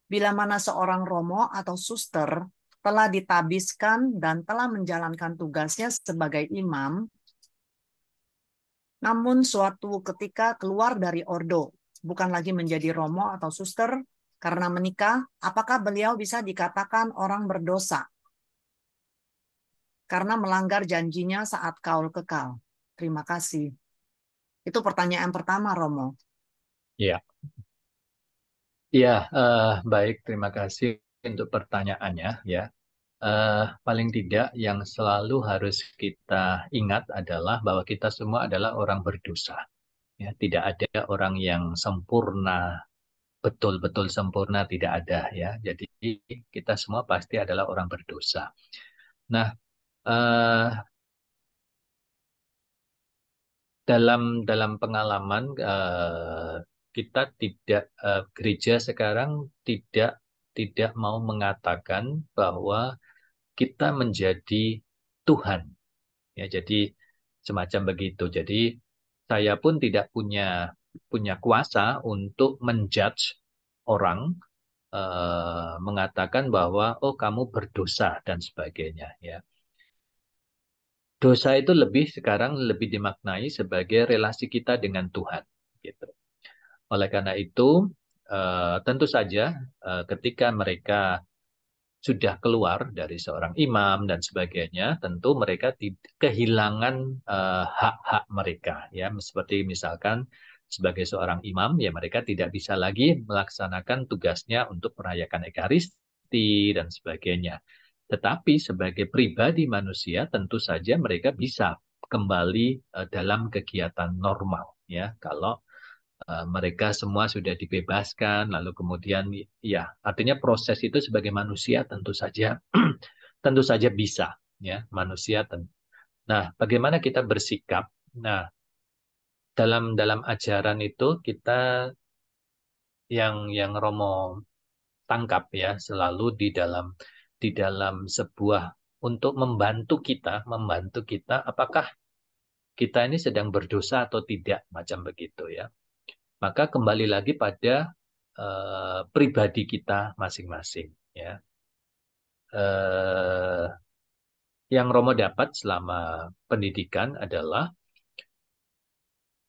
Bila mana seorang Romo atau suster telah ditabiskan dan telah menjalankan tugasnya sebagai imam, namun suatu ketika keluar dari ordo, bukan lagi menjadi Romo atau suster, karena menikah, apakah beliau bisa dikatakan orang berdosa karena melanggar janjinya saat kaul kekal? Terima kasih. Itu pertanyaan pertama, Romo. Ya, ya, baik. Terima kasih untuk pertanyaannya. Ya, paling tidak yang selalu harus kita ingat adalah bahwa kita semua adalah orang berdosa. Ya, tidak ada orang yang sempurna, betul-betul sempurna, tidak ada. Ya, jadi kita semua pasti adalah orang berdosa. Nah, eh, dalam pengalaman kita tidak gereja sekarang tidak mau mengatakan bahwa kita menjadi Tuhan, ya, jadi semacam begitu. Jadi saya pun tidak punya punya kuasa untuk menjudge orang, mengatakan bahwa oh kamu berdosa dan sebagainya, ya. Dosa itu sekarang lebih dimaknai sebagai relasi kita dengan Tuhan, gitu. Oleh karena itu, tentu saja ketika mereka sudah keluar dari seorang imam dan sebagainya, tentu mereka kehilangan hak-hak mereka, ya. Seperti misalkan sebagai seorang imam, ya mereka tidak bisa lagi melaksanakan tugasnya untuk merayakan Ekaristi dan sebagainya. Tetapi sebagai pribadi manusia, tentu saja mereka bisa kembali dalam kegiatan normal, ya. Kalau mereka semua sudah dibebaskan, lalu kemudian ya artinya proses itu sebagai manusia tentu saja tentu saja bisa, ya, manusia. Nah, bagaimana kita bersikap? Nah, dalam dalam ajaran itu kita yang Romo tangkap, ya, selalu di dalam sebuah untuk membantu kita apakah kita ini sedang berdosa atau tidak, macam begitu, ya. Maka kembali lagi pada pribadi kita masing-masing, ya. Eh, yang Romo dapat selama pendidikan adalah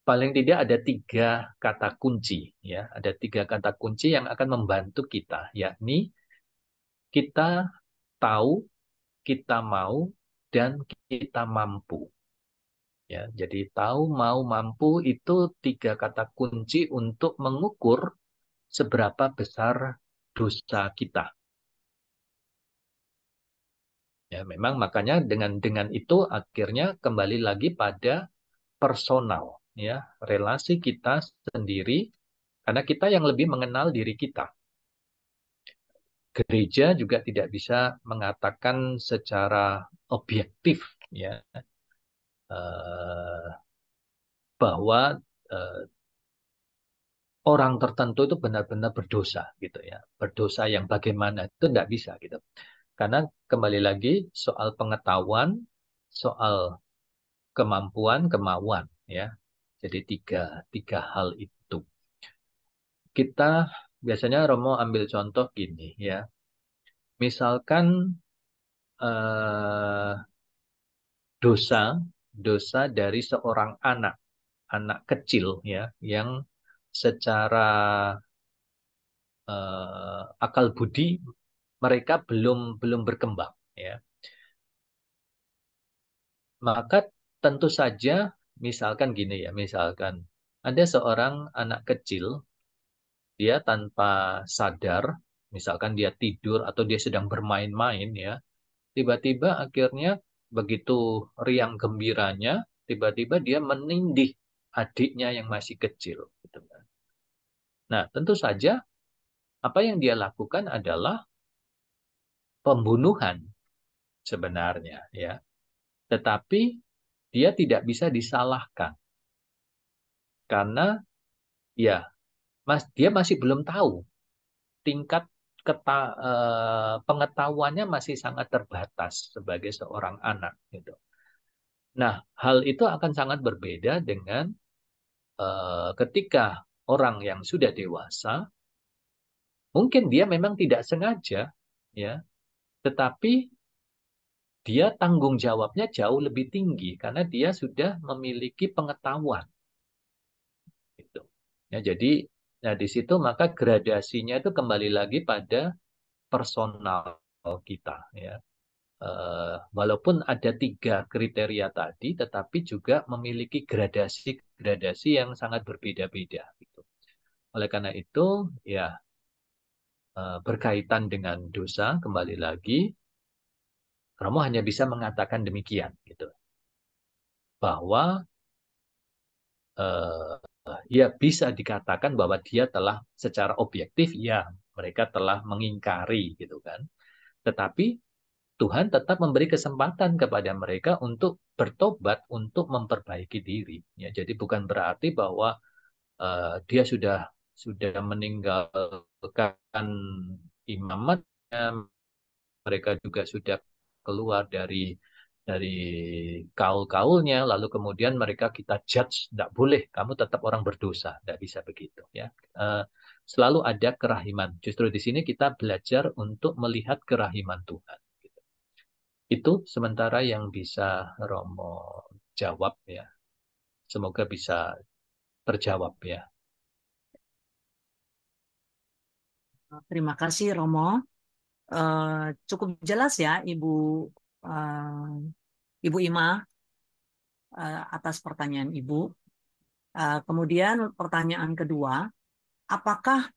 paling tidak ada 3 kata kunci, ya. Ada 3 kata kunci yang akan membantu kita, yakni kita tahu, kita mau, dan kita mampu. Ya, jadi tahu, mau, mampu itu 3 kata kunci untuk mengukur seberapa besar dosa kita. Ya, memang makanya dengan itu akhirnya kembali lagi pada personal, ya, relasi kita sendiri, karena kita yang lebih mengenal diri kita. Gereja juga tidak bisa mengatakan secara objektif, ya, eh, bahwa eh, orang tertentu itu benar-benar berdosa, gitu, ya. Berdosa yang bagaimana itu tidak bisa, gitu. Karena kembali lagi soal pengetahuan, soal kemampuan, kemauan, ya. Jadi tiga hal itu. Kita biasanya Romo ambil contoh gini, ya. Misalkan eh, dosa dosa dari seorang anak anak kecil, ya, yang secara akal budi mereka belum belum berkembang, ya. Maka tentu saja misalkan gini, ya, misalkan ada seorang anak kecil, dia tanpa sadar, misalkan dia tidur atau dia sedang bermain-main, ya, tiba-tiba akhirnya begitu riang gembiranya, tiba-tiba dia menindih adiknya yang masih kecil, gitu kan. Nah, tentu saja apa yang dia lakukan adalah pembunuhan sebenarnya, ya. Tetapi dia tidak bisa disalahkan karena ya dia masih belum tahu, tingkat pengetahuannya masih sangat terbatas sebagai seorang anak, gitu. Nah, hal itu akan sangat berbeda dengan ketika orang yang sudah dewasa, mungkin dia memang tidak sengaja, ya, tetapi dia tanggung jawabnya jauh lebih tinggi karena dia sudah memiliki pengetahuan, gitu. Ya, jadi Nah, di situ maka gradasinya itu kembali lagi pada personal kita, ya. Walaupun ada 3 kriteria tadi, tetapi juga memiliki gradasi-gradasi yang sangat berbeda-beda, gitu. Oleh karena itu, ya, berkaitan dengan dosa, kembali lagi, Romo hanya bisa mengatakan demikian, gitu, bahwa eh, ya bisa dikatakan bahwa dia telah secara objektif, ya, mereka telah mengingkari, gitu kan. Tetapi Tuhan tetap memberi kesempatan kepada mereka untuk bertobat, untuk memperbaiki diri. Ya, jadi bukan berarti bahwa dia sudah meninggalkan imamatnya, mereka juga sudah keluar dari kaul-kaulnya, lalu kemudian mereka kita judge, tidak boleh, kamu tetap orang berdosa, tidak bisa begitu, ya. Selalu ada kerahiman. Justru di sini kita belajar untuk melihat kerahiman Tuhan. Itu sementara yang bisa Romo jawab, ya. Semoga bisa terjawab, ya. Terima kasih Romo. Cukup jelas ya Ibu Ima atas pertanyaan Ibu. Kemudian pertanyaan kedua, apakah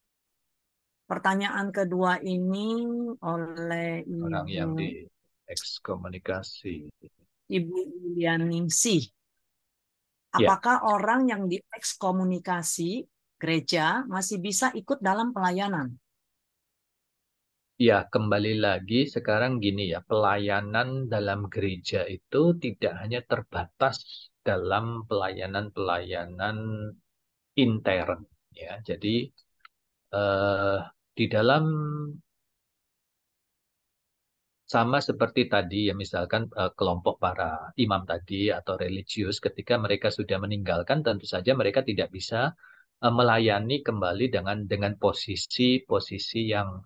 pertanyaan kedua ini oleh Orang yang di ekskomunikasi. Ibu Yulianingsih? Ya, Apakah orang yang diekskomunikasi gereja masih bisa ikut dalam pelayanan? ya, kembali lagi sekarang gini, ya, pelayanan dalam gereja itu tidak hanya terbatas dalam pelayanan-pelayanan intern, ya. Jadi eh, di dalam, sama seperti tadi, ya, misalkan kelompok para imam tadi atau religius, ketika mereka sudah meninggalkan, tentu saja mereka tidak bisa melayani kembali dengan posisi-posisi yang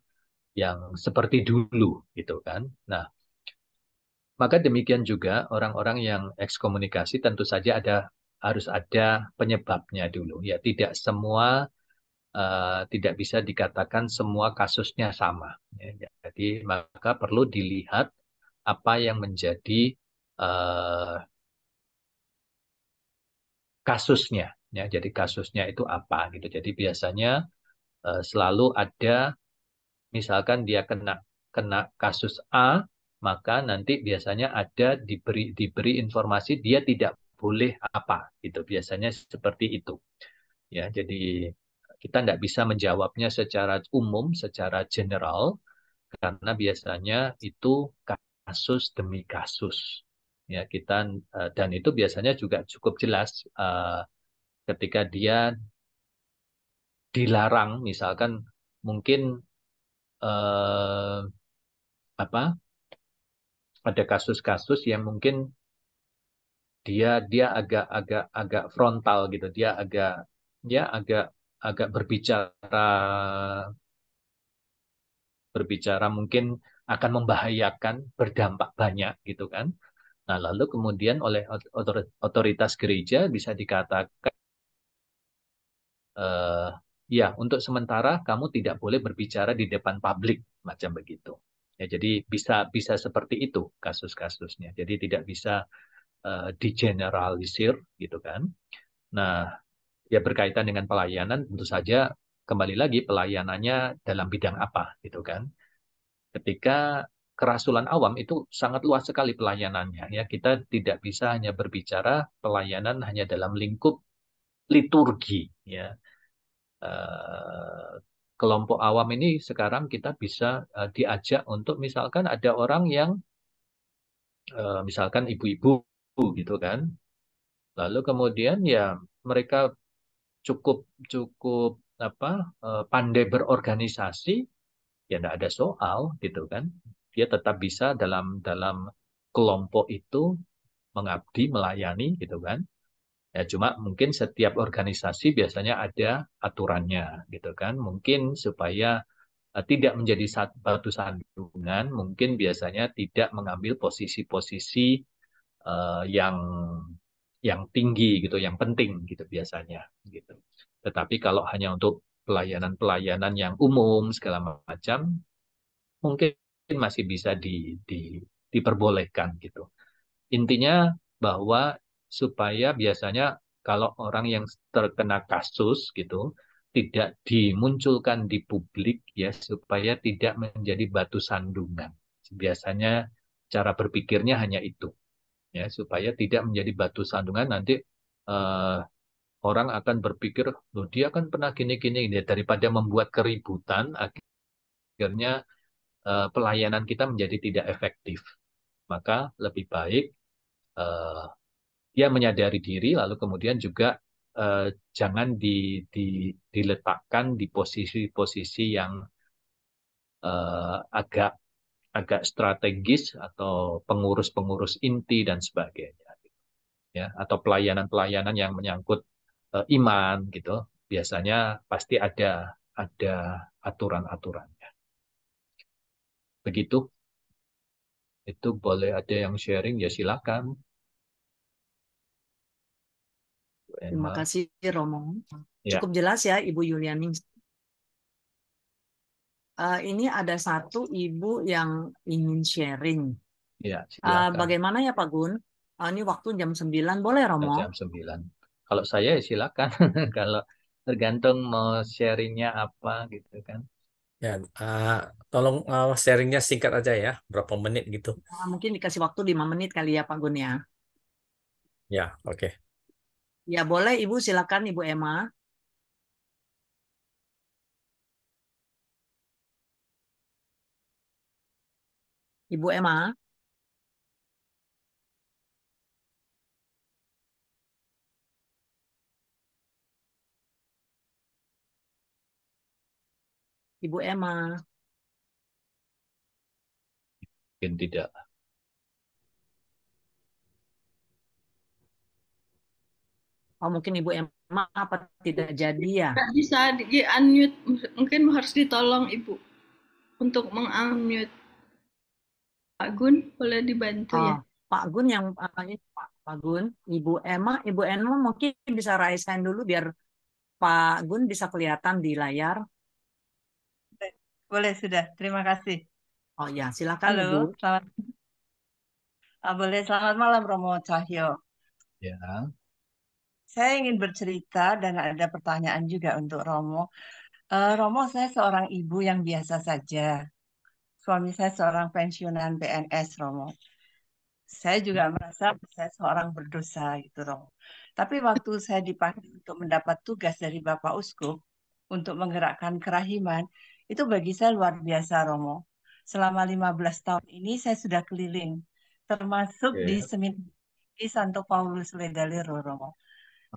seperti dulu, gitu kan. Nah, maka demikian juga orang-orang yang ekskomunikasi tentu saja harus ada penyebabnya dulu, ya. Tidak bisa dikatakan semua kasusnya sama, ya. Jadi maka perlu dilihat apa yang menjadi eh, kasusnya, ya. Jadi kasusnya itu apa, gitu. Jadi biasanya selalu ada, misalkan dia kena kena kasus A, maka nanti biasanya ada diberi informasi dia tidak boleh apa, gitu. Biasanya seperti itu, ya. Jadi kita tidak bisa menjawabnya secara umum, secara general, karena biasanya itu kasus demi kasus, ya. Dan itu biasanya juga cukup jelas ketika dia dilarang, misalkan mungkin eh, apa ada kasus-kasus yang mungkin dia agak frontal, gitu, dia agak agak berbicara mungkin akan membahayakan, berdampak banyak, gitu kan. Nah, lalu kemudian oleh otoritas gereja bisa dikatakan, eh, ya, untuk sementara kamu tidak boleh berbicara di depan publik, macam begitu. Ya, jadi bisa bisa seperti itu kasus-kasusnya. Jadi tidak bisa digeneralisir, gitu kan. Nah, ya, berkaitan dengan pelayanan, tentu saja kembali lagi pelayanannya dalam bidang apa, gitu kan. Ketika kerasulan awam itu sangat luas sekali pelayanannya, ya. Kita tidak bisa hanya berbicara pelayanan hanya dalam lingkup liturgi, ya. Eh, Kelompok awam ini sekarang kita bisa diajak untuk, misalkan ada orang yang misalkan ibu-ibu, gitu kan. Lalu kemudian, ya, mereka cukup cukup apa pandai berorganisasi, ya, tidak ada soal, gitu kan. Dia tetap bisa dalam dalam kelompok itu mengabdi, melayani, gitu kan. Ya, cuma mungkin setiap organisasi biasanya ada aturannya, gitu kan. Mungkin supaya tidak menjadi batu sandungan, mungkin biasanya tidak mengambil posisi-posisi yang tinggi, gitu, yang penting, gitu, biasanya, gitu. Tetapi kalau hanya untuk pelayanan-pelayanan yang umum segala macam mungkin masih bisa diperbolehkan gitu. Intinya bahwa supaya biasanya kalau orang yang terkena kasus gitu tidak dimunculkan di publik ya supaya tidak menjadi batu sandungan. Biasanya cara berpikirnya hanya itu ya supaya tidak menjadi batu sandungan nanti eh, orang akan berpikir loh dia kan pernah gini-gini daripada membuat keributan akhirnya pelayanan kita menjadi tidak efektif. Maka lebih baik eh, dia menyadari diri, lalu kemudian juga jangan diletakkan di posisi-posisi yang agak agak strategis atau pengurus-pengurus inti dan sebagainya, ya, atau pelayanan-pelayanan yang menyangkut iman gitu, biasanya pasti ada aturan-aturannya. Begitu, itu boleh ada yang sharing ya silakan, Bu Terima Emma. kasih Romo. Ya, Cukup jelas ya Ibu Yuliani. Ini ada satu ibu yang ingin sharing. ya silakan. Bagaimana ya Pak Gun? Ini waktu jam 9, boleh Romo? Jam 9. Kalau saya ya silakan. Kalau tergantung mau sharingnya apa gitu kan. Ya, tolong sharingnya singkat aja ya, berapa menit gitu. Mungkin dikasih waktu 5 menit kali ya Pak Gun ya. Ya, oke. Ya boleh Ibu, silakan Ibu Emma. Ibu Emma. Ibu Emma. Mungkin tidak. Oh mungkin Ibu Emma apa tidak jadi ya? Nggak bisa di-unmute, mungkin harus ditolong Ibu untuk meng-unmute. Pak Gun, boleh dibantu Oh, ya? Pak Gun yang ini Pak Gun, Ibu Emma mungkin bisa raise hand dulu biar Pak Gun bisa kelihatan di layar. Boleh, sudah. Terima kasih. Oh ya, silakan Halo, Ibu. selamat malam Romo Cahyo. Ya, Saya ingin bercerita dan ada pertanyaan juga untuk Romo. Romo, saya seorang ibu yang biasa saja. Suami saya seorang pensiunan PNS, Romo. Saya juga merasa saya seorang berdosa, gitu, Romo. Tapi waktu saya dipanggil untuk mendapat tugas dari Bapak Uskup untuk menggerakkan kerahiman, itu bagi saya luar biasa, Romo. Selama 15 tahun ini saya sudah keliling, termasuk di oke, Seminari Santo Paulus Legalero, Romo.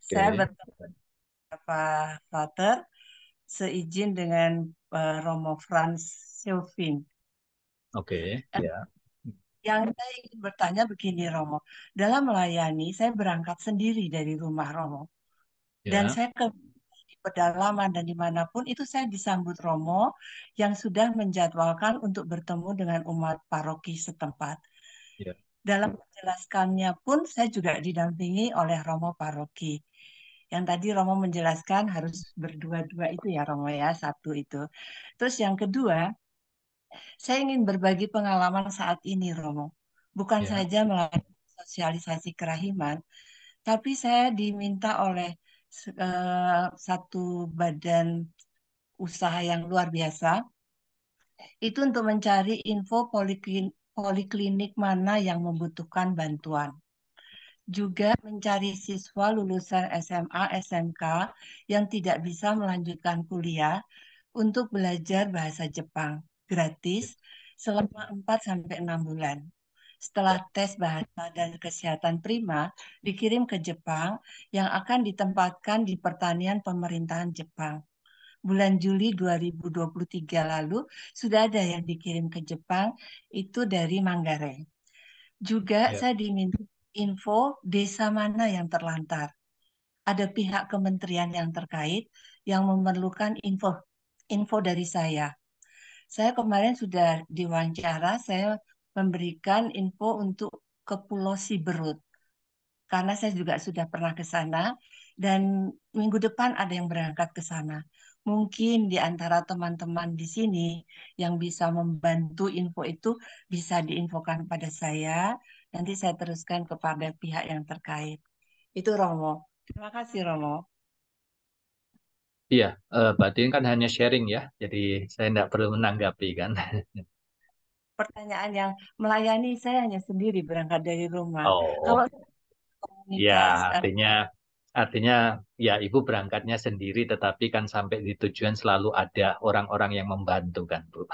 Saya oke, bertemu beberapa frater seizin dengan Romo Franz Sylvin. oke, ya, Yang saya ingin bertanya begini, Romo. Dalam melayani, saya berangkat sendiri dari rumah Romo. Dan ya, saya ke di pedalaman dan dimanapun itu saya disambut Romo yang sudah menjadwalkan untuk bertemu dengan umat paroki setempat. ya, Dalam menjelaskannya pun saya juga didampingi oleh Romo paroki. Yang tadi Romo menjelaskan harus berdua-dua itu ya Romo ya, satu itu. Terus yang kedua, saya ingin berbagi pengalaman saat ini Romo. Bukan ya, saja melalui sosialisasi kerahiman, tapi saya diminta oleh satu badan usaha yang luar biasa itu untuk mencari info poliklinik mana yang membutuhkan bantuan. Juga mencari siswa lulusan SMA, SMK yang tidak bisa melanjutkan kuliah untuk belajar bahasa Jepang gratis selama 4 sampai 6 bulan. Setelah ya, tes bahasa dan kesehatan prima, dikirim ke Jepang yang akan ditempatkan di pertanian pemerintahan Jepang. Bulan Juli 2023 lalu sudah ada yang dikirim ke Jepang, itu dari Manggarai. Juga ya, saya diminta info desa mana yang terlantar. Ada pihak kementerian yang terkait yang memerlukan info dari saya. Saya kemarin sudah diwawancara, saya memberikan info untuk ke Pulau Siberut. Karena saya juga sudah pernah ke sana, Dan minggu depan ada yang berangkat ke sana. Mungkin di antara teman-teman di sini yang bisa membantu info itu bisa diinfokan pada saya. Nanti saya teruskan kepada pihak yang terkait. Itu Romo. Terima kasih Romo. Iya, berarti kan hanya sharing ya, jadi saya tidak perlu menanggapi kan. Pertanyaan yang melayani saya hanya sendiri berangkat dari rumah. Kalau Oh, ya komunitas, artinya ya ibu berangkatnya sendiri, tetapi kan sampai di tujuan selalu ada orang-orang yang membantu kan, Bu.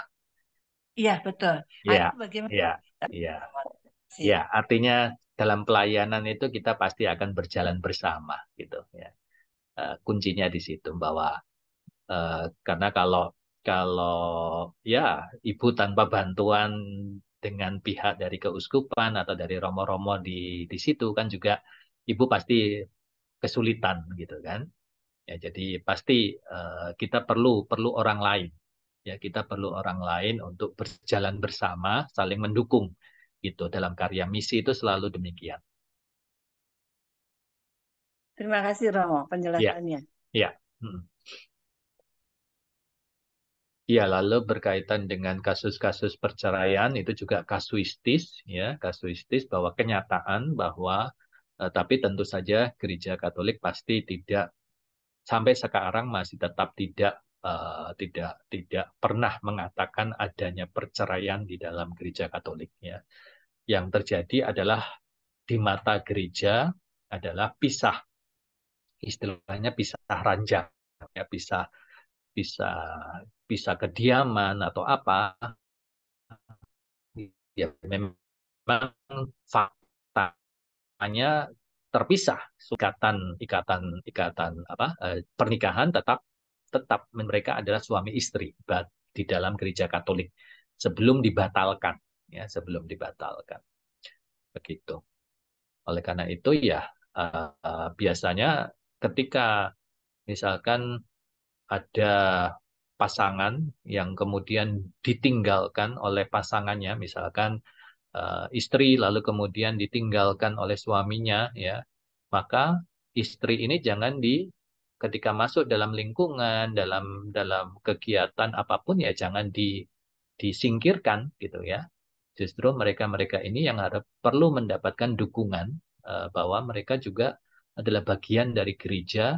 iya betul. Nah, Ya, itu bagaimana? ya, ya, ya. Artinya dalam pelayanan itu kita pasti akan berjalan bersama gitu ya. Kuncinya di situ bahwa karena kalau kalau ya ibu tanpa bantuan dengan pihak dari keuskupan atau dari romo-romo di situ kan juga ibu pasti kesulitan gitu kan. Ya, jadi pasti kita perlu orang lain. Ya, kita perlu orang lain untuk berjalan bersama, saling mendukung gitu. Dalam karya misi itu selalu demikian. Terima kasih Romo Ya, penjelasannya. ya. Hmm. Ya, lalu berkaitan dengan kasus-kasus perceraian itu juga kasuistis, ya, kasuistis bahwa kenyataan bahwa tapi tentu saja Gereja Katolik pasti tidak sampai sekarang masih tetap tidak pernah mengatakan adanya perceraian di dalam Gereja Katolik, ya. Yang terjadi adalah di mata gereja adalah pisah, istilahnya pisah ranjang, ya, pisah pisah pisah kediaman atau apa. Ya memang faktanya terpisah, ikatan ikatan ikatan apa pernikahan tetap tetap mereka adalah suami istri di dalam gereja Katolik sebelum dibatalkan, ya, sebelum dibatalkan begitu. Oleh karena itu ya biasanya ketika misalkan ada pasangan yang kemudian ditinggalkan oleh pasangannya, misalkan istri lalu kemudian ditinggalkan oleh suaminya, ya, maka istri ini jangan ketika masuk dalam lingkungan, dalam kegiatan apapun, ya jangan disingkirkan gitu ya. Justru mereka-mereka ini yang perlu mendapatkan dukungan bahwa mereka juga adalah bagian dari gereja.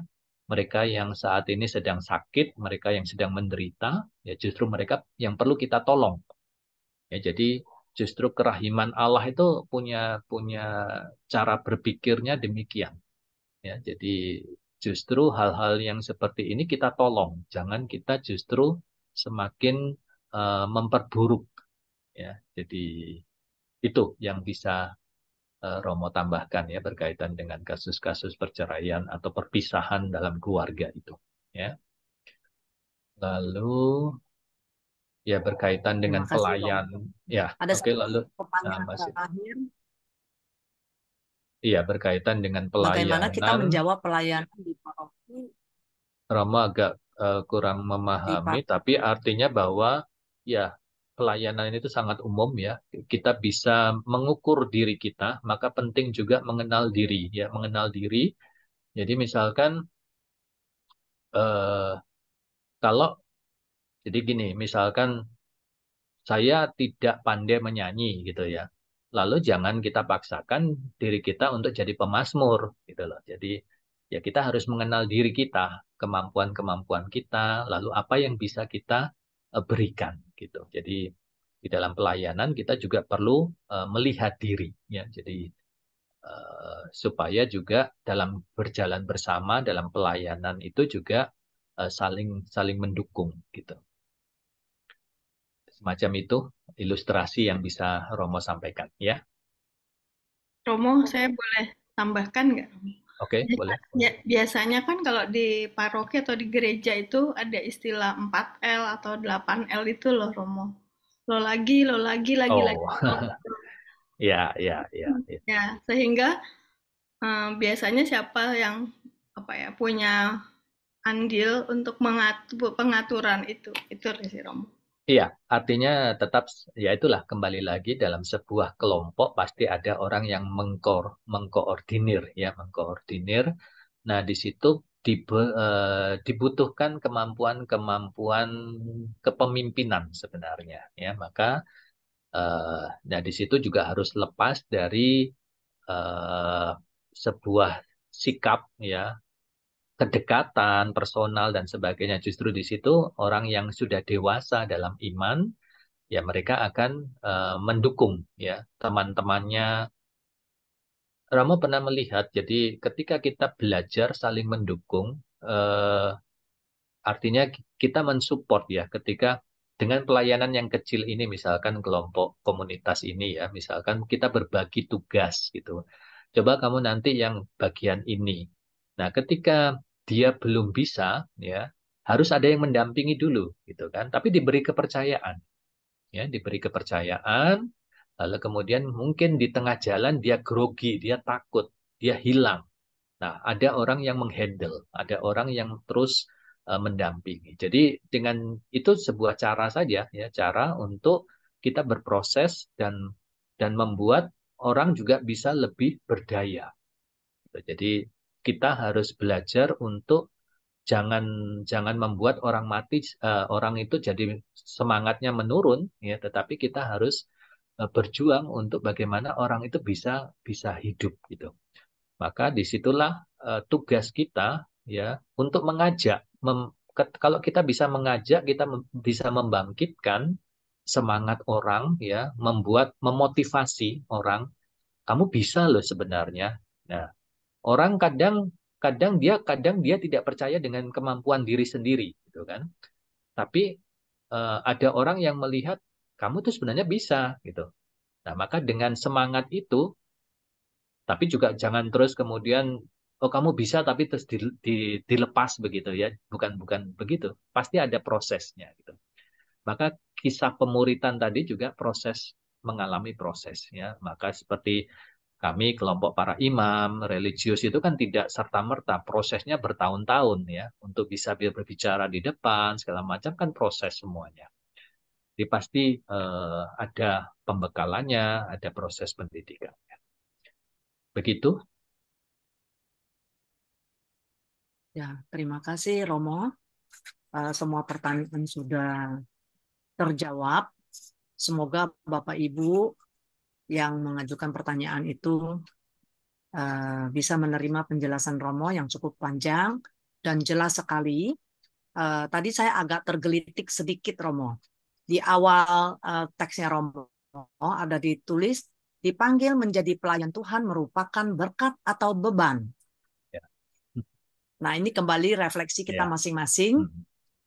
Mereka yang saat ini sedang sakit, mereka yang sedang menderita, ya justru mereka yang perlu kita tolong. Ya, jadi justru kerahiman Allah itu punya punya cara berpikirnya demikian. Ya, jadi justru hal-hal yang seperti ini kita tolong, jangan kita justru semakin memperburuk. Ya, jadi itu yang bisa Romo tambahkan ya berkaitan dengan kasus-kasus perceraian atau perpisahan dalam keluarga itu. Ya, lalu ya berkaitan dengan Terima kasih Romo. pelayan. Ya, Ada oke, satu lalu pertanyaan masih. terakhir. Iya, berkaitan dengan Bagaimana kita pelayanan, menjawab pelayanan di paroki Rama agak kurang di memahami, tapi artinya bahwa ya pelayanan itu sangat umum ya. Kita bisa mengukur diri kita, maka penting juga mengenal diri, ya, mengenal diri. Jadi misalkan eh, kalau jadi gini, misalkan saya tidak pandai menyanyi gitu ya. Lalu jangan kita paksakan diri kita untuk jadi pemazmur gitu loh. Jadi ya kita harus mengenal diri kita, kemampuan-kemampuan kita, lalu apa yang bisa kita berikan gitu. Jadi di dalam pelayanan kita juga perlu melihat diri ya. Jadi supaya juga dalam berjalan bersama dalam pelayanan itu juga saling saling mendukung gitu. Semacam itu ilustrasi yang bisa Romo sampaikan, ya. Romo, saya boleh tambahkan nggak, Romo? Oke, boleh. Biasanya kan kalau di paroki atau di gereja itu ada istilah 4L atau 8L itu loh, Romo. Lo lagi, lagi. Oh, ya, ya, ya, ya. Ya, sehingga biasanya siapa yang apa ya punya andil untuk mengatur pengaturan itu sih Romo. Iya, artinya tetap ya itulah kembali lagi dalam sebuah kelompok pasti ada orang yang mengkoordinir ya, mengkoordinir Nah, di situ dibutuhkan kemampuan-kemampuan kepemimpinan sebenarnya, ya. Maka, nah di situ juga harus lepas dari eh, sebuah sikap, ya, kedekatan personal dan sebagainya. Justru di situ orang yang sudah dewasa dalam iman, ya mereka akan mendukung, ya, teman-temannya. Ramo pernah melihat, jadi ketika kita belajar saling mendukung, artinya kita mensupport, ya, ketika dengan pelayanan yang kecil ini, misalkan kelompok komunitas ini, ya, misalkan kita berbagi tugas gitu. Coba kamu nanti yang bagian ini. Nah, ketika dia belum bisa, ya, harus ada yang mendampingi dulu gitu kan. Tapi diberi kepercayaan, ya, diberi kepercayaan. Lalu kemudian mungkin di tengah jalan dia grogi, dia takut, dia hilang. Nah, ada orang yang menghandle, ada orang yang terus mendampingi. Jadi dengan itu sebuah cara saja, ya, cara untuk kita berproses dan membuat orang juga bisa lebih berdaya. Jadi kita harus belajar untuk jangan jangan membuat orang mati, orang itu jadi semangatnya menurun, ya, tetapi kita harus berjuang untuk bagaimana orang itu bisa bisa hidup gitu. Maka disitulah tugas kita, ya, untuk mengajak. Kalau kita bisa mengajak, kita bisa membangkitkan semangat orang, ya, memotivasi orang. Kamu bisa loh sebenarnya. Nah, orang kadang dia tidak percaya dengan kemampuan diri sendiri, gitu kan. Tapi ada orang yang melihat kamu tuh sebenarnya bisa, gitu. Nah, maka dengan semangat itu, tapi juga jangan terus kemudian, oh kamu bisa tapi terus dilepas begitu, ya. Bukan bukan begitu. Pasti ada prosesnya gitu. Maka kisah pemuritan tadi juga mengalami proses, ya. Maka seperti kami kelompok para imam religius itu kan tidak serta-merta, prosesnya bertahun-tahun, ya. Untuk bisa berbicara di depan segala macam kan proses semuanya. Jadi pasti ada pembekalannya, ada proses pendidikan. Begitu. Ya, terima kasih Romo. Semua pertanyaan sudah terjawab. Semoga Bapak Ibu yang mengajukan pertanyaan itu bisa menerima penjelasan Romo yang cukup panjang dan jelas sekali. Tadi saya agak tergelitik sedikit Romo. Di awal teksnya Romo ada ditulis, dipanggil menjadi pelayan Tuhan merupakan berkat atau beban. Ya. Nah, ini kembali refleksi kita Ya. masing-masing.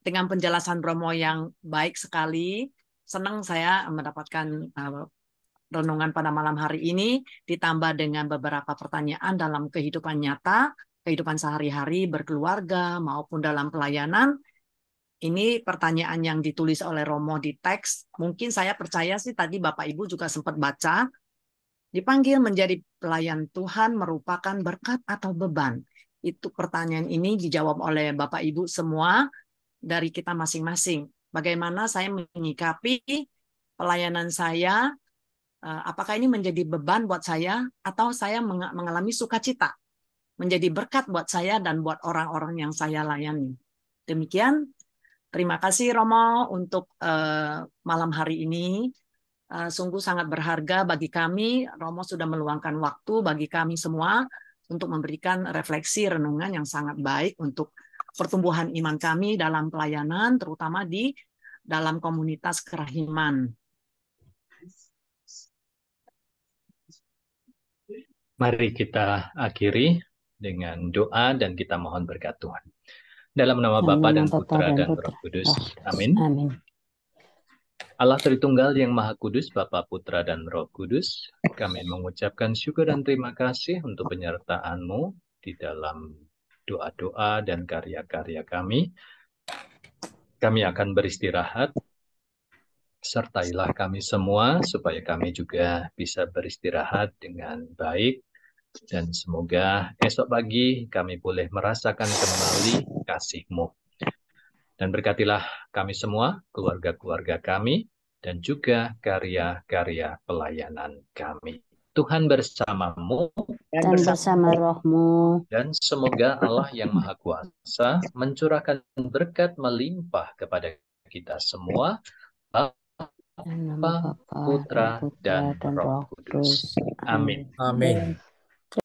Dengan penjelasan Romo yang baik sekali, senang saya mendapatkan renungan pada malam hari ini, ditambah dengan beberapa pertanyaan dalam kehidupan nyata, kehidupan sehari-hari, berkeluarga, maupun dalam pelayanan. Ini pertanyaan yang ditulis oleh Romo di teks. Mungkin saya percaya sih tadi Bapak Ibu juga sempat baca. Dipanggil menjadi pelayan Tuhan merupakan berkat atau beban. Itu pertanyaan ini dijawab oleh Bapak Ibu semua dari kita masing-masing. Bagaimana saya menyikapi pelayanan saya, apakah ini menjadi beban buat saya atau saya mengalami sukacita, menjadi berkat buat saya dan buat orang-orang yang saya layani. Demikian. Terima kasih Romo untuk malam hari ini. Sungguh sangat berharga bagi kami. Romo sudah meluangkan waktu bagi kami semua untuk memberikan refleksi renungan yang sangat baik untuk pertumbuhan iman kami dalam pelayanan, terutama di dalam komunitas kerahiman. Mari kita akhiri dengan doa dan kita mohon berkat Tuhan. Dalam nama Bapa dan Putra dan Roh Kudus. Amin. Amin. Allah Tritunggal yang Maha Kudus, Bapa, Putra, dan Roh Kudus, kami mengucapkan syukur dan terima kasih untuk penyertaan-Mu di dalam doa-doa dan karya-karya kami. Kami akan beristirahat, sertailah kami semua, supaya kami juga bisa beristirahat dengan baik, dan semoga esok pagi kami boleh merasakan kembali kasih-Mu. Dan berkatilah kami semua, keluarga-keluarga kami, dan juga karya-karya pelayanan kami. Tuhan bersamamu, dan dan bersama bersama rohmu. Dan semoga Allah yang Maha Kuasa mencurahkan berkat melimpah kepada kita semua, Dalam nama Bapa, Bapa dan Putra, Putra dan dan Roh Roh Kudus. Kudus. Amin. Amin. Amin.